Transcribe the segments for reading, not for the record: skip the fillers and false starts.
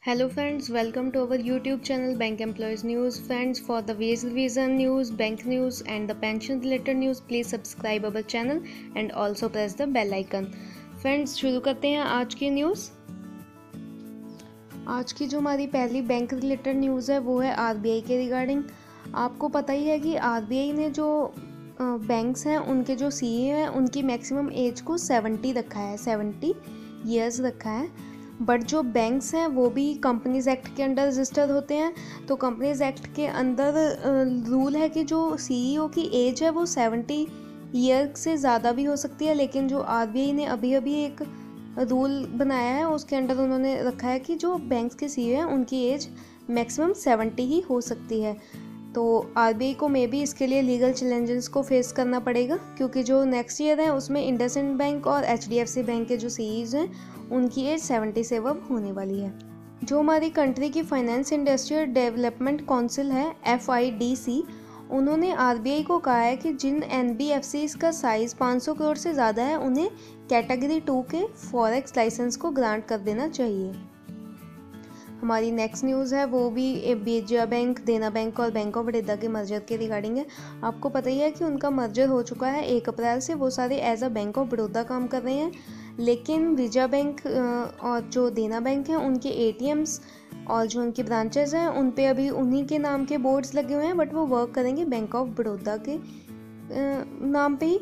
Hello friends, welcome to our YouTube channel Bank Employees News. Friends, for the wage revision news, bank news and the pension related news, please subscribe our channel and also press the bell icon. Friends, शुरू करते हैं आज की news. आज की जो हमारी पहली बैंक रिलेटेड न्यूज़ है वो है आरबीआई के रिगार्डिंग। आपको पता ही है कि आरबीआई ने जो बैंक्स हैं उनके जो सीईओ हैं उनकी मैक्सिमम एज को 70 रखा है, 70 ईयर्स रखा है। बट जो बैंक्स हैं वो भी कंपनीज एक्ट के अंडर रजिस्टर्ड होते हैं, तो कंपनीज एक्ट के अंदर रूल है कि जो सीईओ की एज है वो 70 ईयर से ज़्यादा भी हो सकती है। लेकिन जो आरबीआई ने अभी अभी एक रूल बनाया है उसके अंडर उन्होंने रखा है कि जो बैंक्स के सीईओ हैं उनकी एज मैक्सिमम 70 ही हो सकती है। तो आरबीआई को मे भी इसके लिए लीगल चैलेंजेस को फेस करना पड़ेगा, क्योंकि जो नेक्स्ट ईयर है उसमें इंडसइंड बैंक और एचडीएफसी बैंक के जो सीईओज हैं उनकी एज 70 से अब होने वाली है। जो हमारी कंट्री की फाइनेंस इंडस्ट्रियल डेवलपमेंट काउंसिल है FIDC, उन्होंने आरबीआई को कहा है कि जिन एनबीएफसीज का साइज़ 500 करोड़ से ज़्यादा है उन्हें कैटेगरी 2 के फॉरेक्स लाइसेंस को ग्रांट कर देना चाहिए। हमारी नेक्स्ट न्यूज़ है वो भी विजया बैंक, देना बैंक और बैंक ऑफ बड़ौदा के मर्जर के रिगार्डिंग है। आपको पता ही है कि उनका मर्जर हो चुका है 1 अप्रैल से। वो सारे as a bank of Baroda काम कर रहे हैं, लेकिन विजया बैंक और जो देना बैंक है उनके ATMs और जो उनकी ब्रांचेज हैं उन पे अभी उन्हीं के नाम के बोर्ड्स लगे हुए हैं, बट वो वर्क करेंगे बैंक ऑफ बड़ौदा के नाम पे ही।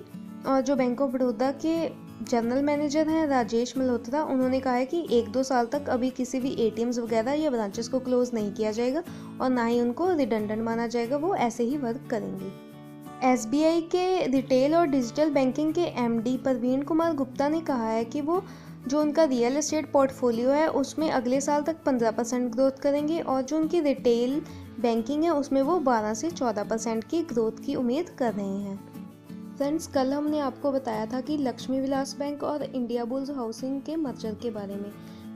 और जो बैंक ऑफ बड़ौदा के जनरल मैनेजर हैं राजेश मल्होत्रा, उन्होंने कहा है कि 1-2 साल तक अभी किसी भी ATMs वगैरह या ब्रांचेस को क्लोज नहीं किया जाएगा और ना ही उनको रिडंडेंट माना जाएगा, वो ऐसे ही वर्क करेंगे। SBI के रिटेल और डिजिटल बैंकिंग के MD प्रवीण कुमार गुप्ता ने कहा है कि वो जो उनका रियल एस्टेट पोर्टफोलियो है उसमें अगले साल तक 15% ग्रोथ करेंगे और जो उनकी रिटेल बैंकिंग है उसमें वो 12 से 14% की ग्रोथ की उम्मीद कर रहे हैं। फ्रेंड्स, कल हमने आपको बताया था कि लक्ष्मी विलास बैंक और इंडिया बुल्स हाउसिंग के मर्जर के बारे में,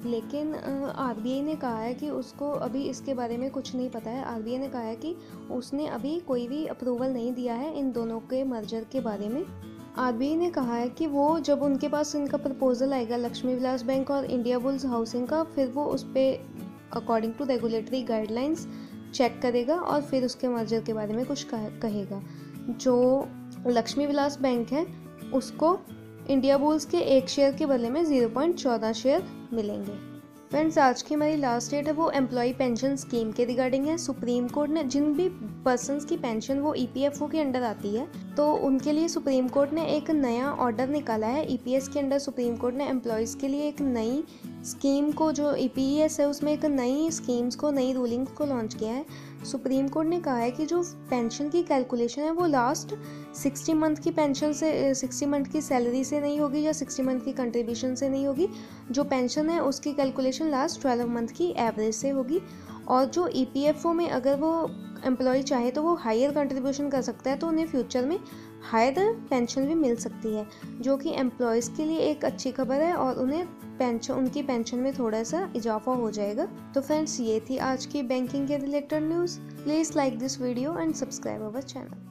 लेकिन आरबीआई ने कहा है कि उसको अभी इसके बारे में कुछ नहीं पता है। आरबीआई ने कहा है कि उसने अभी कोई भी अप्रूवल नहीं दिया है इन दोनों के मर्जर के बारे में। आरबीआई ने कहा है कि वो जब उनके पास इनका प्रपोजल आएगा लक्ष्मी विलास बैंक और इंडिया बुल्स हाउसिंग का, फिर वो उस पर according to regulatory guidelines check करेगा और फिर उसके मर्जर के बारे में कुछ कहेगा। जो लक्ष्मी विलास बैंक है उसको इंडिया बुल्स के 1 शेयर के बदले में 0.14 शेयर मिलेंगे। फ्रेंड्स, आज की हमारी लास्ट डेट है वो एम्प्लॉय पेंशन स्कीम के रिगार्डिंग है। सुप्रीम कोर्ट ने जिन भी पर्सन्स की पेंशन वो EPFO के अंडर आती है, तो उनके लिए सुप्रीम कोर्ट ने एक नया ऑर्डर निकाला है। EPS के अंडर सुप्रीम कोर्ट ने एम्प्लॉयज़ के लिए एक नई स्कीम को, जो EPS है उसमें एक नई स्कीम्स को, नई रूलिंग्स को लॉन्च किया है। सुप्रीम कोर्ट ने कहा है कि जो पेंशन की कैलकुलेशन है वो लास्ट 60 मंथ की पेंशन से, 60 मंथ की सैलरी से नहीं होगी या 60 मंथ की कंट्रीब्यूशन से नहीं होगी। जो पेंशन है उसकी कैलकुलेशन लास्ट 12 मंथ की एवरेज से होगी। और जो EPFO में अगर वो एम्प्लॉय चाहे तो वो हायर कंट्रीब्यूशन कर सकता है, तो उन्हें फ्यूचर में हायर पेंशन भी मिल सकती है, जो कि एम्प्लॉयज़ के लिए एक अच्छी खबर है और उन्हें पेंशन, उनकी पेंशन में थोड़ा सा इजाफा हो जाएगा। तो फ्रेंड्स, ये थी आज की बैंकिंग के related news. Please like this video and subscribe our channel.